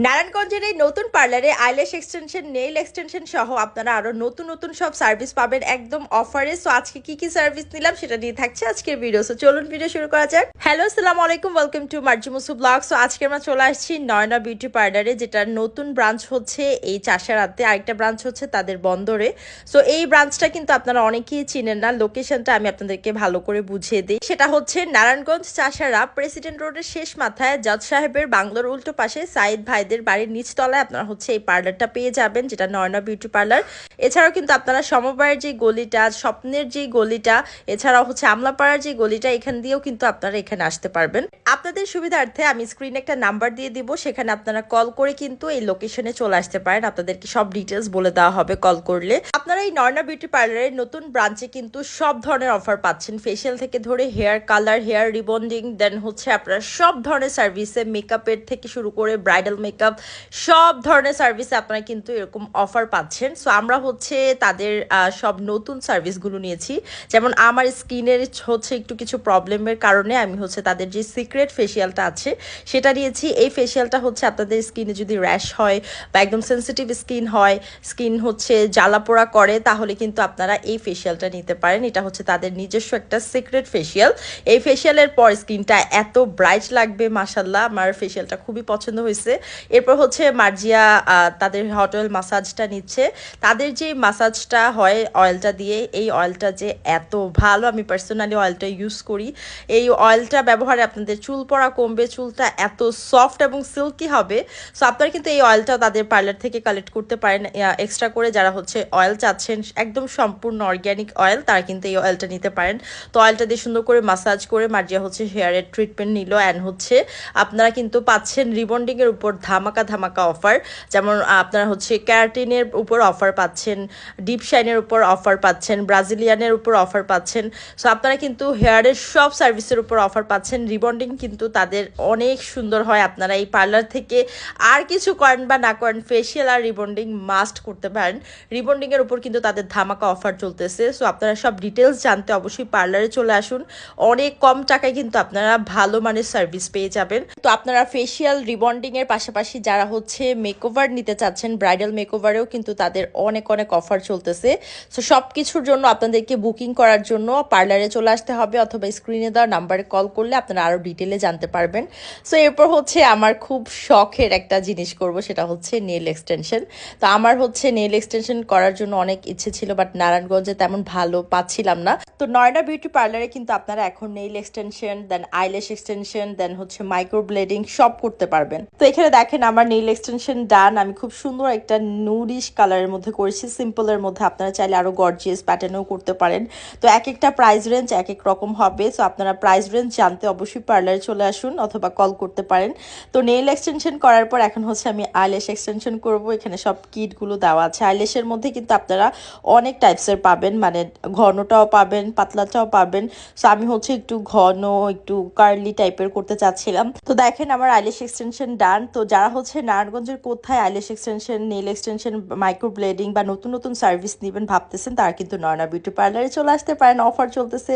নারায়ণগঞ্জের এই নতুন পার্লারে আইল্যাশ এক্সটেনশন, নেইল এক্সটেনশন সহ আপনারা আরো নতুন নতুন সব সার্ভিস পাবেন একদম অফারে। সো আজকে কি কি সার্ভিস নিলাম সেটা নিয়ে থাকছে আজকের ভিডিও। সো চলুন ভিডিও শুরু করা যাক। হ্যালো, আসসালামু আলাইকুম, ওয়েলকাম টু মার্জি মুসু ব্লগ। সো আজকে আমরা চলে আসছি নয়না বিউটি পার্লারে, যেটার নতুন ব্রাঞ্চ হচ্ছে এই চাষারাতে, আরেকটা ব্রাঞ্চ হচ্ছে তাদের বন্দরে। সো এই ব্রাঞ্চটা কিন্তু আপনারা অনেকেই চিনেন না, লোকেশনটা আমি আপনাদেরকে ভালো করে বুঝিয়ে দিই। সেটা হচ্ছে নারায়ণগঞ্জ চাষারা, প্রেসিডেন্ট রোডের শেষ মাথায় জজ সাহেবের বাংলোর উল্টো পাশে সাইদ ভাইদের বাড়ির নিচতলায় আপনারা হচ্ছে এই পার্লারটা পেয়ে যাবেন, যেটা নয়না বিউটি পার্লার। এছাড়াও কিন্তু আপনারা সমবায়ের যে গলিটা, স্বপ্নের যে গলিটা, এছাড়াও হচ্ছে আমলাপাড়ার যে গলিটা, এখান দিয়েও কিন্তু আপনারা এখানে আসতে পারবেন। আপনাদের সুবিধার্থে আমি স্ক্রিনে একটা নাম্বার দিয়ে দিব, সেখানে আপনারা কল করে কিন্তু এই লোকেশনে চলে আসতে পারেন। আপনাদেরকে সব ডিটেলস বলে দেওয়া হবে কল করলে। আপনারা এই নয়না বিউটি পার্লারের নতুন ব্রাঞ্চে কিন্তু সব ধরনের অফার পাচ্ছেন, ফেশিয়াল থেকে ধরে হেয়ার কালার, হেয়ার রিবন্ডিং, দেন হচ্ছে আপনারা সব ধরনের সার্ভিসে, মেকআপের থেকে শুরু করে ব্রাইডাল মেকআপ, সব ধরনের সার্ভিসে আপনারা কিন্তু এরকম অফার পাচ্ছেন। সো আমরা হচ্ছে তাদের সব নতুন সার্ভিসগুলো নিয়েছি। যেমন আমার স্কিনের হচ্ছে একটু কিছু প্রবলেমের কারণে আমি হচ্ছে তাদের যে সিক্রেট ফেশিয়ালটা আছে সেটা নিয়েছি। এই ফেশিয়ালটা হচ্ছে আপনাদের স্কিনে যদি র্যাশ হয় বা একদম সেন্সিটিভ স্কিন হয়, স্কিন হচ্ছে জ্বালা পোড়া করে, তাহলে কিন্তু আপনারা এই ফেশিয়ালটা নিতে পারেন। এটা হচ্ছে তাদের নিজস্ব একটা সিক্রেট ফেশিয়াল। এই ফেশিয়ালের পর স্কিনটা এত ব্রাইট লাগবে, মাশাল্লাহ, আমার ফেশিয়ালটা খুবই পছন্দ হয়েছে। এরপর হচ্ছে মার্জিয়া তাদের হট অয়েল মাসাজটা নিচ্ছে। তাদের যে মাসাজটা হয় অয়েলটা দিয়ে, এই অয়েলটা যে এত ভালো, আমি পার্সোনালি অয়েলটা ইউজ করি। এই অয়েলটা ব্যবহারে আপনাদের চুল পড়া কমবে, চুলটা এত সফট এবং সিল্কি হবে। সো আপনারা কিন্তু এই অয়েলটা তাদের পার্লার থেকে কালেক্ট করতে পারেন এক্সট্রা করে। যারা হচ্ছে অয়েল চাচ্ছেন একদম সম্পূর্ণ অর্গ্যানিক অয়েল, তারা কিন্তু এই অয়েলটা নিতে পারেন। তো অয়েলটা দিয়ে সুন্দর করে মাসাজ করে মার্জিয়া হচ্ছে হেয়ারের ট্রিটমেন্ট নিল। অ্যান্ড হচ্ছে আপনারা কিন্তু পাচ্ছেন রিবন্ডিংয়ের উপর ধামাকা ধামাকা অফার। যেমন আপনারা হচ্ছে ক্যারাটিনের উপর অফার পাচ্ছেন, ডিপ শাইনের উপর অফার পাচ্ছেন, ব্রাজিলিয়ানের উপর অফার পাচ্ছেন। সো আপনারা কিন্তু হেয়ারের সব সার্ভিসের উপর অফার পাচ্ছেন। রিবন্ডিং কিন্তু তাদের অনেক সুন্দর হয়। আপনারা এই পার্লার থেকে আর কিছু করেন বা না করেন, ফেশিয়াল আর রিবন্ডিং মাস্ট করতে পারেন। রিবন্ডিংয়ের উপর কিন্তু তাদের ধামাকা অফার চলতেছে। সো আপনারা সব ডিটেলস জানতে অবশ্যই পার্লারে চলে আসুন। অনেক কম টাকায় কিন্তু আপনারা ভালো মানের সার্ভিস পেয়ে যাবেন। তো আপনারা ফেশিয়াল, রিবন্ডিং এর পাশাপাশি যারা হচ্ছে মেকওভার নিতে চাচ্ছেন, ব্রাইডাল মেকওভারেও কিন্তু তাদের অনেক অনেক অফার চলতেছে। সো সব কিছুর জন্য আপনাদেরকে বুকিং করার জন্য পার্লারে চলে আসতে হবে, অথবা স্ক্রিনে দেওয়া নাম্বারে কল করলে আপনারা আরও ডিটেলে জানতে পারবেন। সো এরপর হচ্ছে আমার খুব শখের একটা জিনিস করব, সেটা হচ্ছে নেল এক্সটেনশন। তো আমার হচ্ছে নেল এক্সটেনশন করার জন্য অনেক ইচ্ছে ছিল, বাট নারায়ণগঞ্জে তেমন ভালো পাচ্ছিলাম না। তো নয়না বিউটি পার্লারে কিন্তু আপনারা এখন নেইল এক্সটেনশন, দেন আইল্যাশ এক্সটেনশন, দেন হচ্ছে মাইক্রো ব্লেডিং সব করতে পারবেন। তো এখানে দেখেন আমার নেইল এক্সটেনশন ডান। আমি খুব সুন্দর একটা নুডিশ কালারের মধ্যে করেছি, সিম্পলের মধ্যে। আপনারা চাইলে আরো গর্জিয়াস প্যাটার্নেও করতে পারেন। তো এক একটা প্রাইস রেঞ্জ এক এক রকম হবে। সো আপনারা প্রাইস রেঞ্জ জানতে অবশ্যই পার্লারে চলে আসুন অথবা কল করতে পারেন। তো নেইল এক্সটেনশন করার পর এখন হচ্ছে আমি আইল্যাশ এক্সটেনশন করব। এখানে সব কিটগুলো দেওয়া আছে। আইল্যাশের মধ্যে কিন্তু আপনারা অনেক টাইপসের পাবেন, মানে ঘনটাও পাবেন, পাতলাটাও পাবেন। সো আমি হচ্ছে একটু ঘন, একটু কার্লি টাইপের করতে চাচ্ছিলাম। তো দেখেন আমার আইল্যাশ এক্সটেনশন ডান। তো যারা হচ্ছে নারায়ণগঞ্জের কোথায় eyelash extension, nail extension, microblading বা নতুন নতুন সার্ভিস নেবেন ভাবতেছেন, তারা কিন্তু নয়না বিউটি পার্লারে চলে আসতে পারেন, অফার চলতেছে।